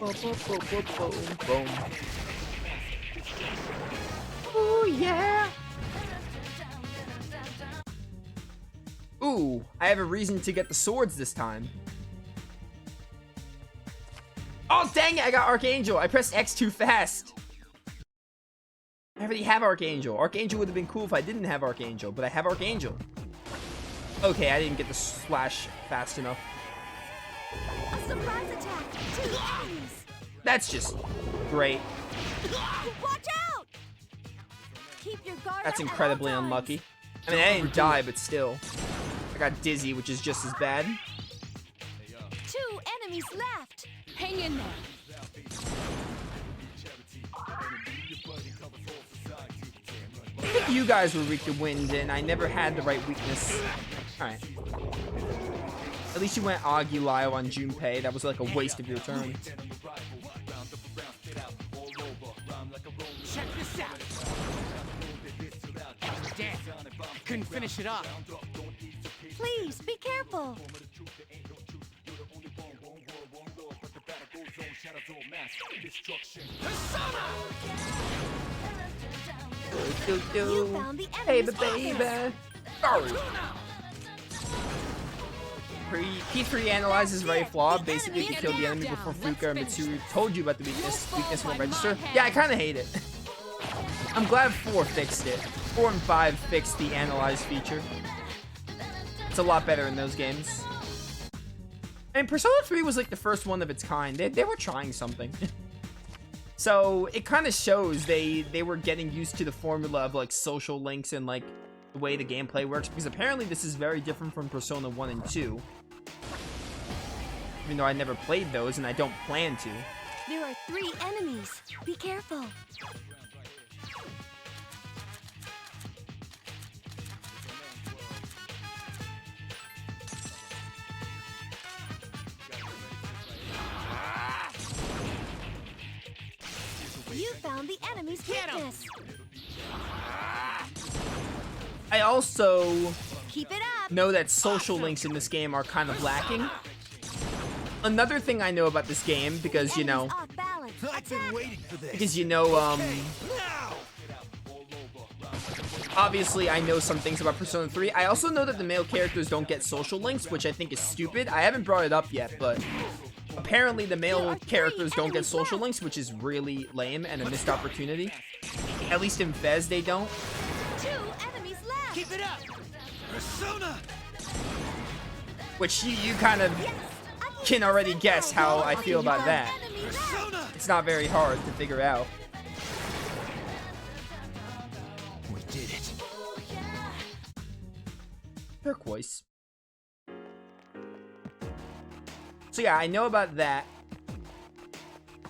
Boom, boom, boom, boom, boom, boom. Ooh, yeah. Ooh, I have a reason to get the swords this time. Oh, dang it, I got Archangel. I pressed X too fast. I already have Archangel. Archangel would have been cool if I didn't have Archangel, but I have Archangel. Okay, I didn't get the slash fast enough. A surprise attack. 2 enemies. That's just great. Watch out! Keep your guard That's up at incredibly all times. unlucky. I mean, I didn't die, but still. I got dizzy, which is just as bad. 2 enemies left. Hang in there. I think you guys were weak to wind, and I never had the right weakness. Alright. At least you went Agulio on Junpei. That was like a waste of your turn. Check this out. Damn, I couldn't finish it off. Please be careful. You found the Hey, enemy's baby. weakness. Sorry. P3 analyze is very flawed. Basically, if you kill the enemy before Fuka or Mitsuru told you about the weakness won't register. Yeah, I kind of hate it. I'm glad 4 fixed it. 4 and 5 fixed the analyze feature. It's a lot better in those games. And Persona 3 was like the first one of its kind. They were trying something. So it kind of shows they were getting used to the formula of like social links and like the way the gameplay works, because apparently this is very different from Persona 1 and 2. Even though I never played those and I don't plan to. There are 3 enemies. Be careful. You found the enemy's weakness. I also Keep it up. know that social links in this game are kind of lacking. Another thing I know about this game, because you know, Enemy's off balance. I've been waiting for this. because you know, Now! obviously I know some things about Persona 3. I also know that the male characters don't get social links, which I think is stupid. I haven't brought it up yet, but apparently the male characters don't get social links, which is really lame and a missed opportunity. At least in Fez they don't. 2 enemies left. Keep it up! Persona! Which you kind of can already guess how I feel about that. Enemy left. Persona! It's not very hard to figure out. We did it. Turquoise. So yeah, I know about that.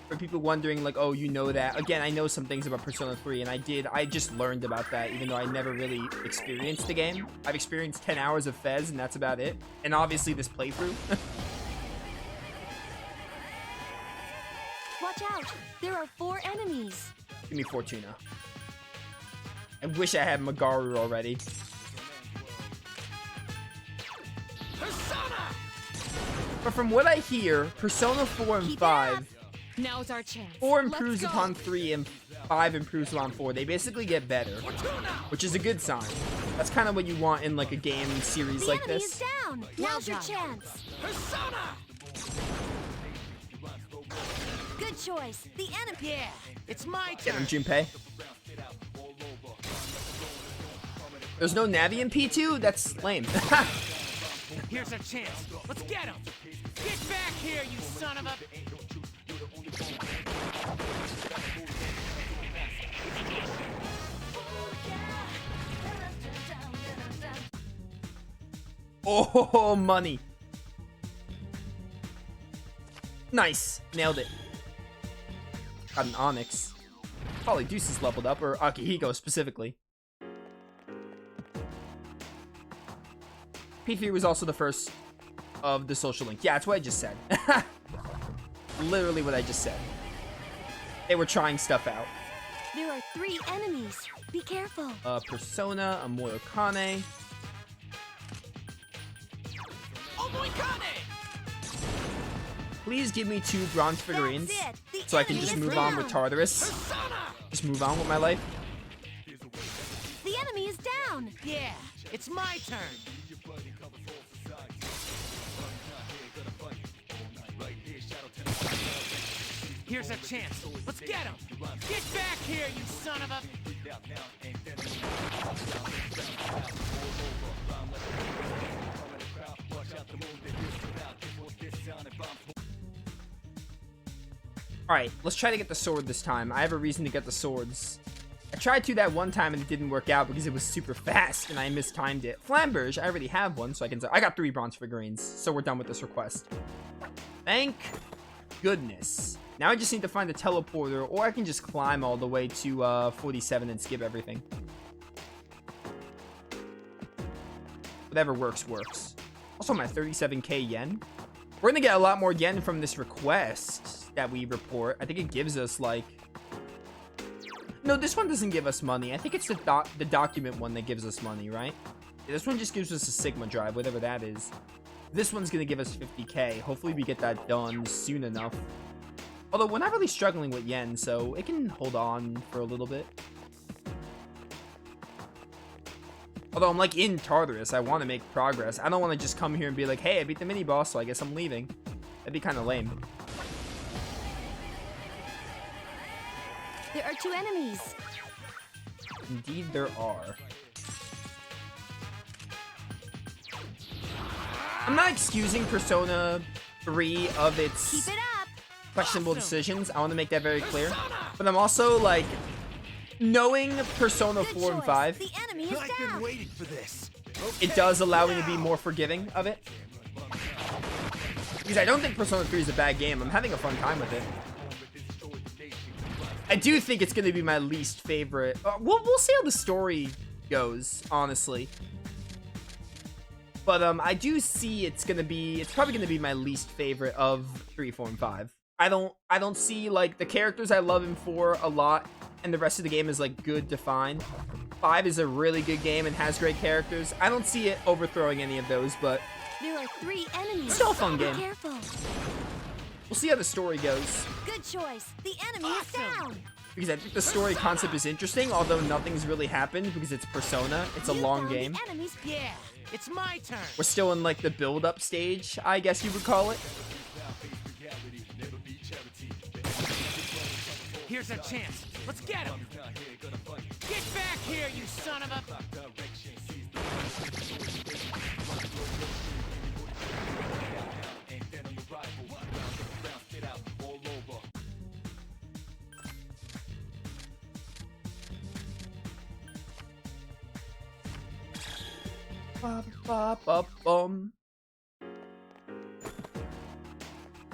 For people wondering, like, oh, you know that. Again, I know some things about Persona 3, and I just learned about that, even though I never really experienced the game. I've experienced 10 hours of Fez, and that's about it. And obviously this playthrough. Watch out. There are 4 enemies. Give me Fortuna. I wish I had Magaru already. Persona! But from what I hear, Persona 4 and Keep it 5... up. Now's our chance. 4 Let's improves go. upon 3 and 5 improves upon 4. They basically get better, which is a good sign. That's kind of what you want in like a game series The like enemy this. is down. Now's your chance. Persona! Good choice. The enemy. Yeah, it's my Get turn. him, Junpei. There's no Navi in P2? That's lame. Here's our chance. Let's get him. Get back here, you son of a... Oh, money. Nice. Nailed it. Got an Onyx. Polydeuce is leveled up, or Akihiko specifically. P3 was also the first of the social link. Yeah, that's what I just said. Literally what I just said. They were trying stuff out. There are 3 enemies. Be careful. Persona, a Moyokane. Oh boy, Kane! please give me 2 bronze figurines That's it. The so I can enemy just is move on with down. Tartarus. Just move on with my life. The enemy is down. Yeah, it's my turn. Here's a chance. Let's get him. Get back here, you son of a... Alright, let's try to get the sword this time. I have a reason to get the swords. I tried to that one time and it didn't work out because it was super fast and I mistimed it. Flamberge, I already have one, so I got 3 bronze figurines, so we're done with this request. Thank goodness. Now I just need to find a teleporter, or I can just climb all the way to 47 and skip everything. Whatever works, works. Also, my 37k yen. We're gonna get a lot more yen from this request that we report. I think it gives us, like... No, this one doesn't give us money. I think it's the document one that gives us money, right? Yeah, this one just gives us a Sigma drive, whatever that is. This one's gonna give us 50k. Hopefully we get that done soon enough. Although, we're not really struggling with yen, so it can hold on for a little bit. Although, I'm like in Tartarus. I want to make progress. I don't want to just come here and be like, hey, I beat the mini-boss, so I guess I'm leaving. That'd be kind of lame. There are 2 enemies. Indeed, there are. I'm not excusing Persona 3 of its Keep it up. questionable decisions. I want to make that very clear. But I'm also, like, knowing Persona 4 and 5, The enemy is down. waiting for this. it does allow me to be more forgiving of it. Because I don't think Persona 3 is a bad game. I'm having a fun time with it. I do think it's going to be my least favorite. We'll see how the story goes, honestly. But I do see it's probably going to be my least favorite of 3, 4, and 5. I don't see, like, the characters I love in 4 a lot, and the rest of the game is, like, good defined. 5 is a really good game and has great characters. I don't see it overthrowing any of those, but There are 3 enemies. Still a fun game. Be careful. we'll see how the story goes. Good choice. The enemy is down. Because I think the story concept is interesting, although nothing's really happened because it's Persona. It's a You long found the game. enemy's- Yeah, it's my turn. We're still in, like, the build-up stage, I guess you would call it. Here's a chance. Let's get him. Get back here, you son of a...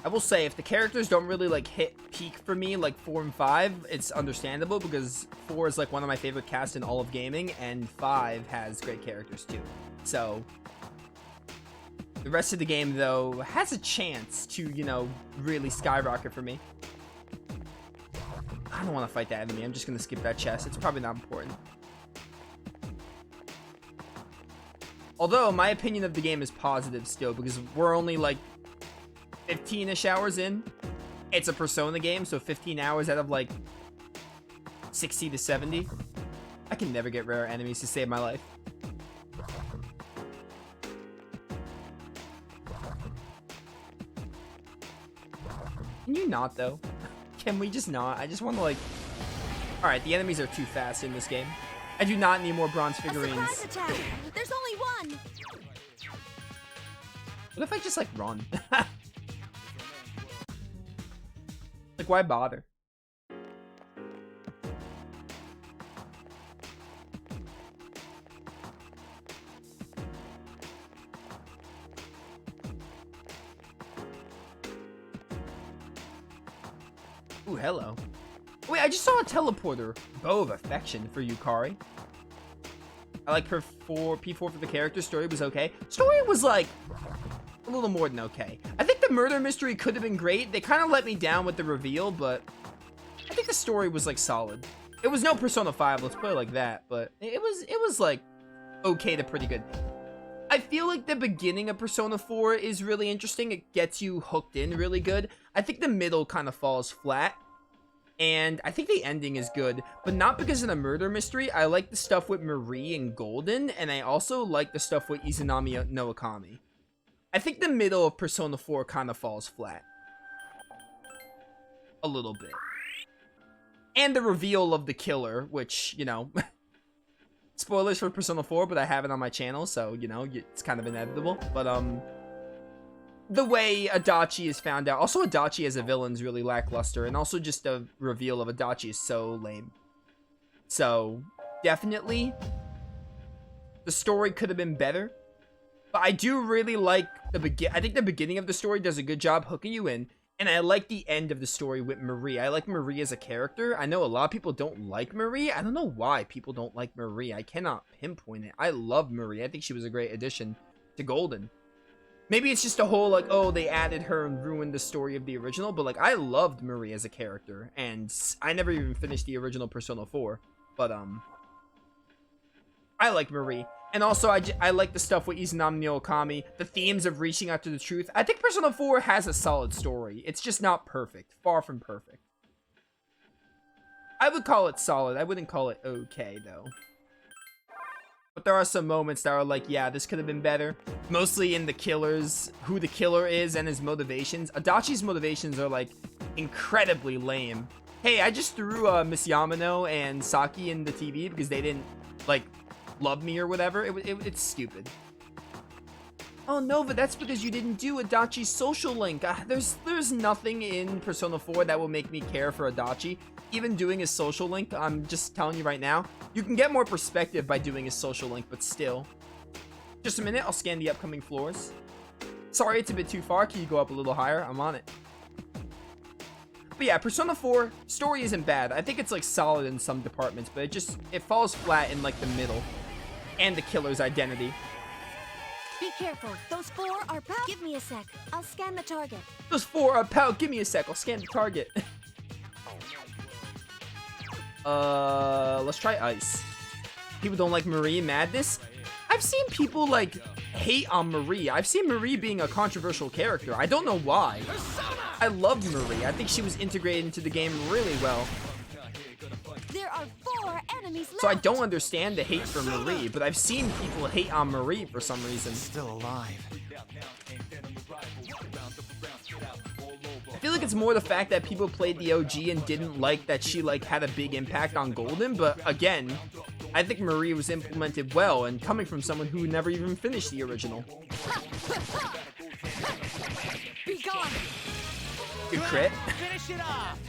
I will say, if the characters don't really, like, hit peak for me, like 4 and 5, it's understandable because 4 is, like, one of my favorite casts in all of gaming, and 5 has great characters, too. So, the rest of the game, though, has a chance to, you know, really skyrocket for me. I don't want to fight that enemy. I'm just going to skip that chest. It's probably not important. Although, my opinion of the game is positive still, because we're only, like, 15-ish hours in. It's a Persona game, so 15 hours out of, like, 60 to 70. I can never get rare enemies to save my life. Can you not, though? Can we just not? I just want to, like... Alright, the enemies are too fast in this game. I do not need more bronze A figurines. surprise attack. There's only one. What if I just, like, run? Like, why bother? Ooh, hello. Wait, I just saw a teleporter. Bow of Affection for Yukari. I like her P4 for the character. Story was okay. Story was, like, a little more than okay. I think the murder mystery could have been great. They kind of let me down with the reveal, but I think the story was, like, solid. It was no Persona 5, let's put it like that, but it was like, okay to pretty good. I feel like the beginning of Persona 4 is really interesting. It gets you hooked in really good. I think the middle kind of falls flat. And I think the ending is good, but not because of the murder mystery. I like the stuff with Marie and Golden, and I also like the stuff with Izanami no Akami. I think the middle of Persona 4 kind of falls flat. A little bit. And the reveal of the killer, which, you know... spoilers for Persona 4, but I have it on my channel, so, you know, it's kind of inevitable. But, the way Adachi is found out. Also, Adachi as a villain is really lackluster. And also, just the reveal of Adachi is so lame. So, definitely, the story could have been better. But I do really like I think the beginning of the story does a good job hooking you in. And I like the end of the story with Marie. I like Marie as a character. I know a lot of people don't like Marie. I don't know why people don't like Marie. I cannot pinpoint it. I love Marie. I think she was a great addition to Golden. Maybe it's just a whole, like, oh, they added her and ruined the story of the original. But, like, I loved Marie as a character. And I never even finished the original Persona 4. But, I like Marie. And also, I like the stuff with Izanami no Okami, the themes of reaching out to the truth. I think Persona 4 has a solid story. It's just not perfect. Far from perfect. I would call it solid. I wouldn't call it okay, though. But there are some moments that are like, yeah, this could have been better. Mostly in the killers, who the killer is and his motivations. Adachi's motivations are, like, incredibly lame. Hey, I just threw Miss Yamano and Saki in the TV because they didn't, like... love me or whatever. It's stupid. Oh, Nova, that's because you didn't do Adachi's social link. There's nothing in Persona 4 that will make me care for Adachi. Even doing his social link, I'm just telling you right now, you can get more perspective by doing his social link, but still. Just a minute, I'll scan the upcoming floors. Sorry, it's a bit too far. Can you go up a little higher? I'm on it. But yeah, Persona 4, story isn't bad. I think it's, like, solid in some departments, but it falls flat in, like, the middle. And the killer's identity. Be careful. Those 4 are pow. Give me a sec. I'll scan the target. Those 4 are pow. Give me a sec. I'll scan the target. Let's try ice. People don't like Marie Madness. I've seen people, like, hate on Marie. I've seen Marie being a controversial character. I don't know why. I loved Marie. I think she was integrated into the game really well. There are 4 enemies left. So I don't understand the hate for Marie, but I've seen people hate on Marie for some reason. Still alive. I feel like it's more the fact that people played the OG and didn't like that she, like, had a big impact on Golden, but again, I think Marie was implemented well, and coming from someone who never even finished the original. Be gone. Good crit. Finish it off.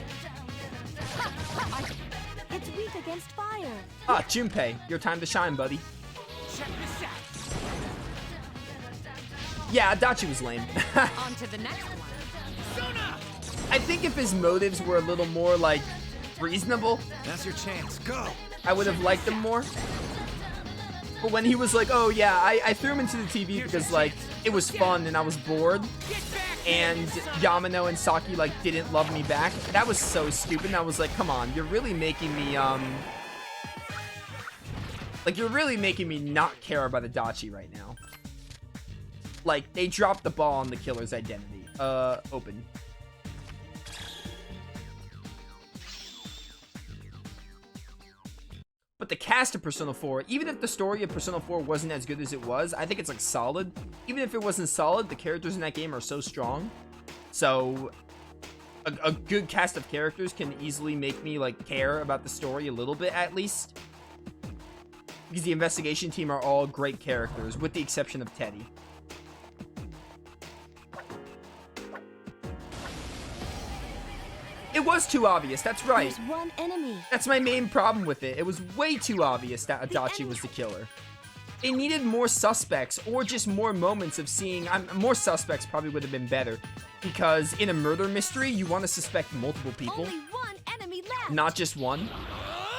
It's weak against fire. Ah, Junpei, your time to shine, buddy. Check this out. Yeah, Adachi was lame. On to the next one. Sona! I think if his motives were a little more, like, reasonable, That's your chance. Go. I would have liked him more. But when he was like, oh yeah, I threw him into the TV because, like, it was fun and I was bored. And Yamano and Saki, like, didn't love me back. That was so stupid. And I was like, come on, you're really making me, like, you're really making me not care about Adachi right now. Like, they dropped the ball on the killer's identity. Open. But the cast of Persona 4, even if the story of Persona 4 wasn't as good as it was, I think it's, like, solid. Even if it wasn't solid, the characters in that game are so strong. So, a good cast of characters can easily make me, like, care about the story a little bit, at least. Because the investigation team are all great characters, with the exception of Teddy. It was too obvious, that's right. There's 1 enemy. That's my main problem with it. It was way too obvious that Adachi was the killer. It needed more suspects, or just more moments of seeing... more suspects probably would have been better. Because in a murder mystery, you want to suspect multiple people. Only 1 enemy left. Not just one.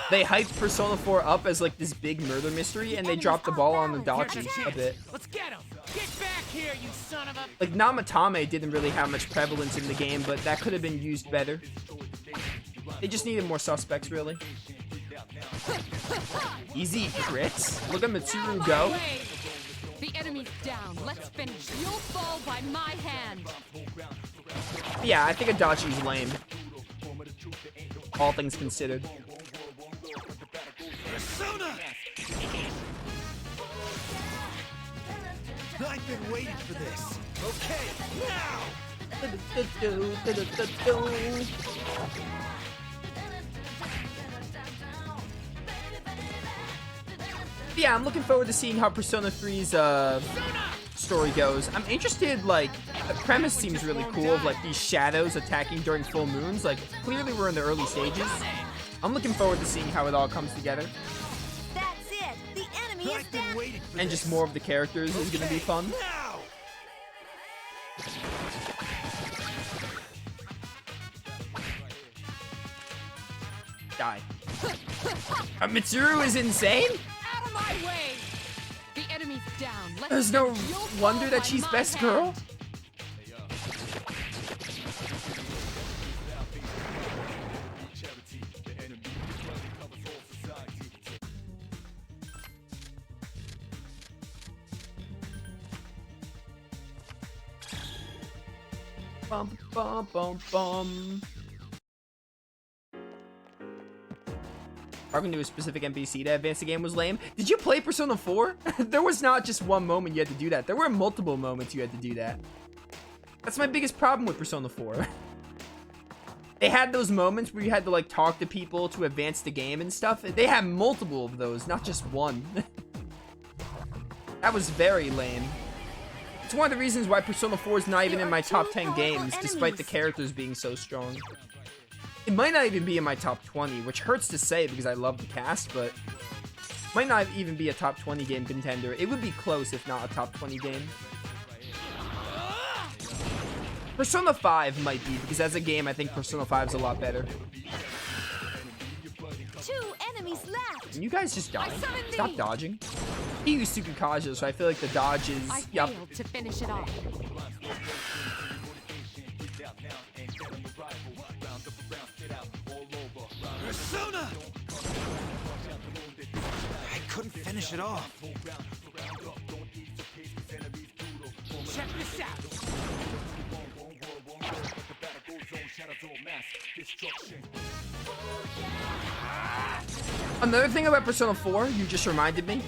They hyped Persona 4 up as, like, this big murder mystery, and they dropped the ball on Adachi a bit. Let's get him. Get back here, you son of a... Like, Namatame didn't really have much prevalence in the game, but that could have been used better. They just needed more suspects, really. Easy crits. Look at Mitsuru go. The enemy's down. Let's finish. You'll fall by my hand. Yeah, I think Adachi's lame. All things considered. Persona! I've been waiting for this. Okay, now! Yeah, I'm looking forward to seeing how Persona 3's story goes. I'm interested, like, the premise seems really cool of, like, these shadows attacking during full moons. Like, clearly we're in the early stages. I'm looking forward to seeing how it all comes together. That's it. The enemy is down. And just more of the characters is gonna be fun. Now! Die. Mitsuru is insane? Out of my way. The enemy's down. Let's There's no finish. You'll wonder fall that by she's my best hand. girl. Bum, bum, bum, bum. Talking to a specific NPC to advance the game was lame. Did you play Persona 4? There was not just one moment you had to do that. There were multiple moments you had to do that. That's my biggest problem with Persona 4. They had those moments where you had to like talk to people to advance the game and stuff. They had multiple of those, not just one. That was very lame. It's one of the reasons why Persona 4 is not even in my top 10 games, despite the characters being so strong. It might not even be in my top 20, which hurts to say because I love the cast, but might not even be a top 20 game contender. It would be close if not a top 20 game. Persona 5 might be, because as a game, I think Persona 5 is a lot better. 2 enemies left. Can you guys just die? I summon Stop thee. dodging. He used Tsukikaja, so I feel like the dodge is... I Yup. failed to finish it off. Persona! I couldn't finish it off. Check this out. Another thing about Persona 4, you just reminded me.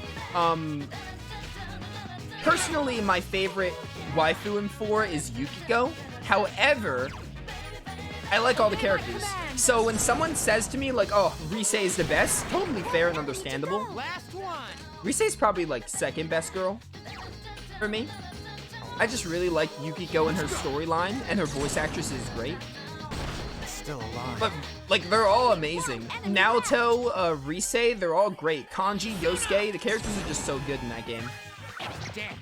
Personally, my favorite waifu in 4 is Yukiko. However, I like all the characters. So when someone says to me, like, oh, Rise is the best, totally fair and understandable. Last one. Rise is probably, like, second best girl for me. I just really like Yukiko and her storyline, and her voice actress is great. Still alive. But, like, they're all amazing. Naoto, Rise, they're all great. Kanji, Yosuke, the characters are just so good in that game. Damn.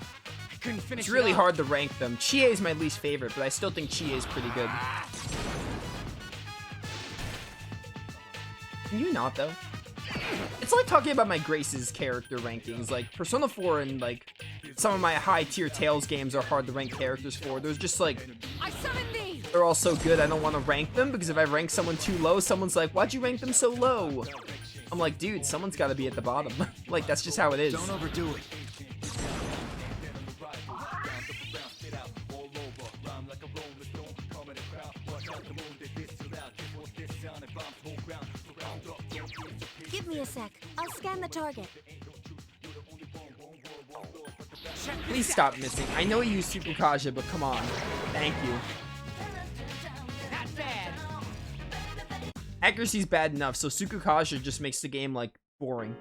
I couldn't finish It's really it off. hard to rank them. Chie is my least favorite, but I still think Chie is pretty good. Can you not, though? It's like talking about my Grace's character rankings. Like, Persona 4 and, like, some of my high-tier Tales games are hard to rank characters for. There's just, like, I summon thee. they're all so good I don't want to rank them, because if I rank someone too low, someone's like, why'd you rank them so low? I'm like, dude, someone's got to be at the bottom. Like, that's just how it is. Don't overdo it. Give me a sec. I'll scan the target. Please stop missing. I know you use Tsukikaja, but come on. Thank you. Not bad. Accuracy's bad enough, so Tsukikaja just makes the game, like, boring.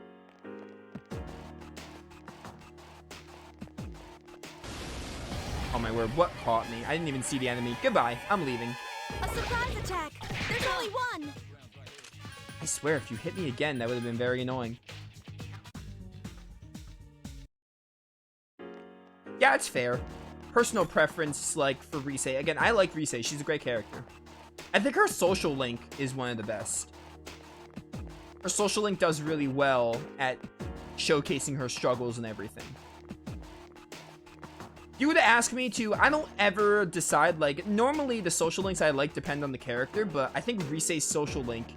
Oh my word, what caught me? I didn't even see the enemy. Goodbye, I'm leaving. A surprise attack. There's only one. I swear, if you hit me again, that would have been very annoying. Yeah, it's fair. Personal preference, like, for Rise. Again, I like Rise. She's a great character. I think her social link is one of the best. Her social link does really well at showcasing her struggles and everything. If you were to ask me to, I don't ever decide, like, normally the social links I like depend on the character, but I think Rise's social link,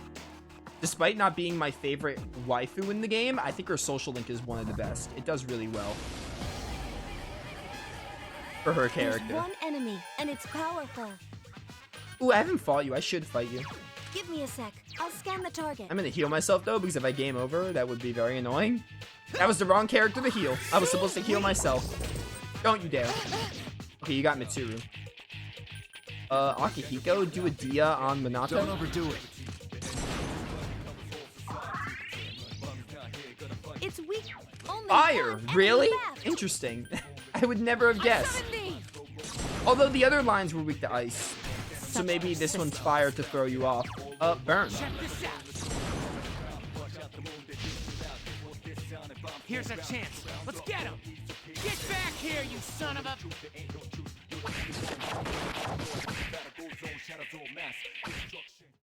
despite not being my favorite waifu in the game, I think her social link is one of the best. It does really well. for her There's character. one enemy, and it's powerful. Ooh, I haven't fought you. I should fight you. Give me a sec. I'll scan the target. I'm gonna heal myself though, because if I game over, that would be very annoying. That was the wrong character to heal. I was supposed to heal myself. Don't you dare. Okay, you got Mitsuru. Akihiko, do a Dia on Minato. Don't overdo it. It's weak. Only Fire, one enemy really? left. Interesting. I would never have I guessed. summon thee. Although the other lines were weak to ice. So maybe this one's fire to throw you off. Burn. Check this out. Here's a chance. Let's get him. Get back here, you son of a...